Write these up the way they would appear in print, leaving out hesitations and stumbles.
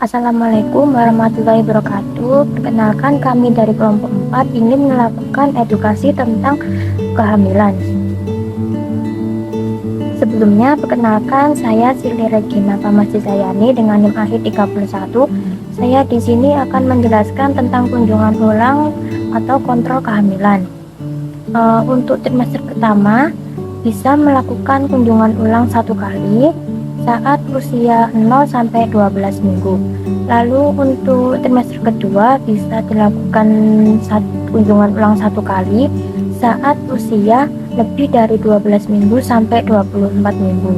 Assalamualaikum warahmatullahi wabarakatuh. Perkenalkan, kami dari kelompok 4 ingin melakukan edukasi tentang kehamilan. Sebelumnya, perkenalkan, saya Sili Regina Pamasi Sayani dengan NIM akhir 31. Saya di sini akan menjelaskan tentang kunjungan ulang atau kontrol kehamilan. Untuk trimester pertama, bisa melakukan kunjungan ulang 1 kali saat usia 0 sampai 12 minggu. Lalu untuk trimester kedua bisa dilakukan kunjungan ulang 1 kali saat usia lebih dari 12 minggu sampai 24 minggu.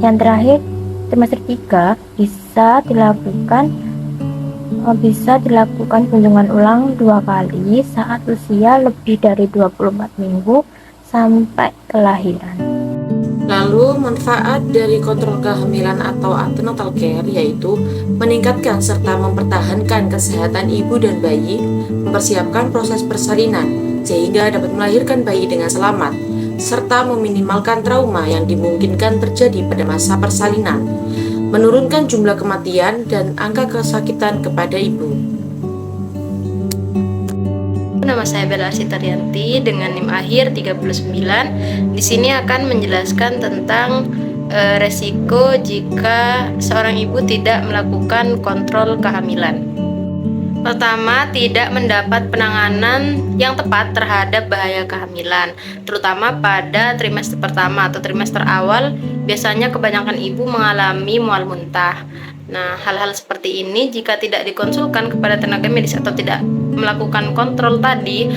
Yang terakhir, trimester 3 bisa dilakukan kunjungan ulang 2 kali saat usia lebih dari 24 minggu sampai kelahiran. Lalu manfaat dari kontrol kehamilan atau antenatal care yaitu meningkatkan serta mempertahankan kesehatan ibu dan bayi, mempersiapkan proses persalinan sehingga dapat melahirkan bayi dengan selamat, serta meminimalkan trauma yang dimungkinkan terjadi pada masa persalinan, menurunkan jumlah kematian dan angka kesakitan kepada ibu. Nama saya Bella Sitarianti dengan NIM akhir 39. Di sini akan menjelaskan tentang resiko jika seorang ibu tidak melakukan kontrol kehamilan. Pertama, tidak mendapat penanganan yang tepat terhadap bahaya kehamilan, terutama pada trimester pertama atau trimester awal. Biasanya kebanyakan ibu mengalami mual muntah. Nah, hal-hal seperti ini jika tidak dikonsulkan kepada tenaga medis atau tidak melakukan kontrol tadi,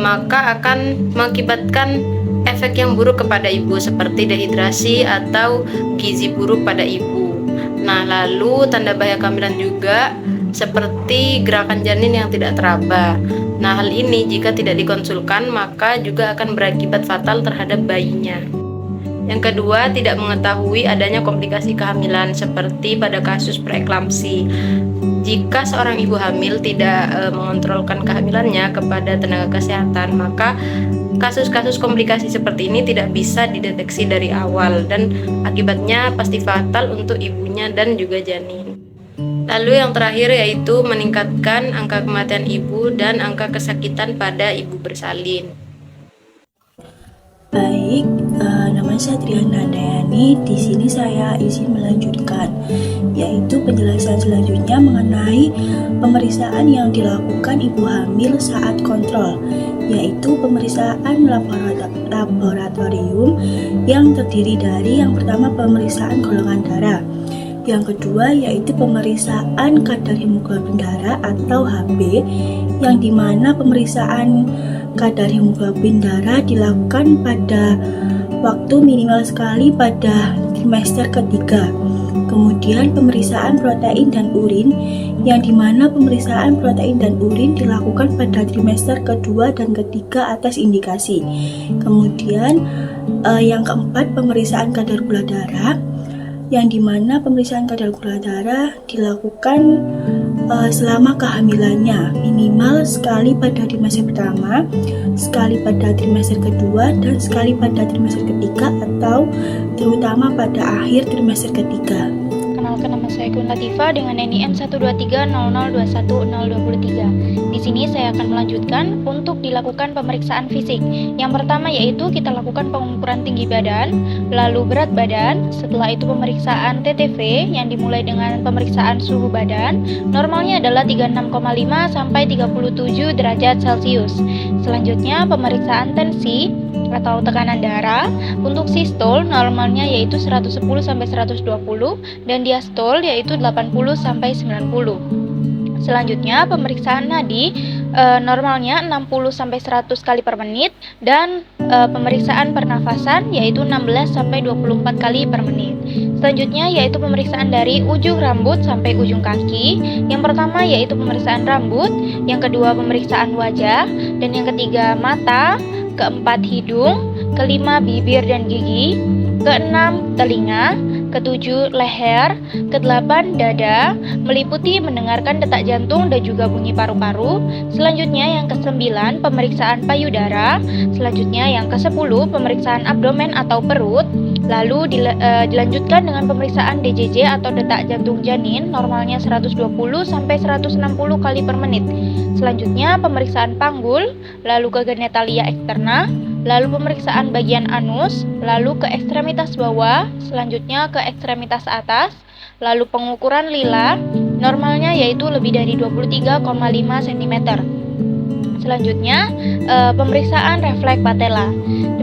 maka akan mengakibatkan efek yang buruk kepada ibu seperti dehidrasi atau gizi buruk pada ibu. Nah, lalu tanda bahaya kehamilan juga seperti gerakan janin yang tidak teraba. Nah, hal ini jika tidak dikonsulkan maka juga akan berakibat fatal terhadap bayinya. Yang kedua, tidak mengetahui adanya komplikasi kehamilan seperti pada kasus preeklamsi. Jika seorang ibu hamil tidak mengontrolkan kehamilannya kepada tenaga kesehatan, maka kasus-kasus komplikasi seperti ini tidak bisa dideteksi dari awal dan akibatnya pasti fatal untuk ibunya dan juga janin. Lalu yang terakhir yaitu meningkatkan angka kematian ibu dan angka kesakitan pada ibu bersalin. Baik, nama saya Triana Dayani. Di sini saya izin melanjutkan, yaitu penjelasan selanjutnya mengenai pemeriksaan yang dilakukan ibu hamil saat kontrol, yaitu pemeriksaan laboratorium yang terdiri dari yang pertama pemeriksaan golongan darah, yang kedua yaitu pemeriksaan kadar hemoglobin darah atau HB, yang dimana pemeriksaan kadar hemoglobin darah dilakukan pada waktu minimal sekali pada trimester ketiga. Kemudian pemeriksaan protein dan urin, yang dimana pemeriksaan protein dan urin dilakukan pada trimester kedua dan ketiga atas indikasi. Kemudian yang keempat pemeriksaan kadar gula darah, yang dimana pemeriksaan kadar gula darah dilakukan selama kehamilannya, minimal sekali pada trimester pertama, sekali pada trimester kedua, dan sekali pada trimester ketiga atau terutama pada akhir trimester ketiga. Kenalkan, nama saya Gun Latifah dengan NIM 12300210023. Di sini saya akan melanjutkan untuk dilakukan pemeriksaan fisik. Yang pertama yaitu kita lakukan pengukuran tinggi badan, lalu berat badan. Setelah itu pemeriksaan TTV yang dimulai dengan pemeriksaan suhu badan. Normalnya adalah 36,5 sampai 37 derajat Celcius. Selanjutnya pemeriksaan tensi atau tekanan darah. Untuk sistol normalnya yaitu 110 sampai 120 dan diastol yaitu 80 sampai 90. Selanjutnya pemeriksaan nadi, normalnya 60 sampai 100 kali per menit dan pemeriksaan pernafasan yaitu 16 sampai 24 kali per menit. Selanjutnya yaitu pemeriksaan dari ujung rambut sampai ujung kaki. Yang pertama yaitu pemeriksaan rambut, yang kedua pemeriksaan wajah, dan yang ketiga mata, keempat hidung, kelima bibir dan gigi, keenam telinga, ke-7 leher, ke-8 dada, meliputi mendengarkan detak jantung dan juga bunyi paru-paru. Selanjutnya yang ke-9 pemeriksaan payudara, selanjutnya yang ke-10 pemeriksaan abdomen atau perut. Lalu dilanjutkan dengan pemeriksaan DJJ atau detak jantung janin, normalnya 120 sampai 160 kali per menit. Selanjutnya pemeriksaan panggul, lalu ke genitalia eksterna, lalu pemeriksaan bagian anus, lalu ke ekstremitas bawah, selanjutnya ke ekstremitas atas, lalu pengukuran lila, normalnya yaitu lebih dari 23,5 cm. Selanjutnya pemeriksaan refleks patella.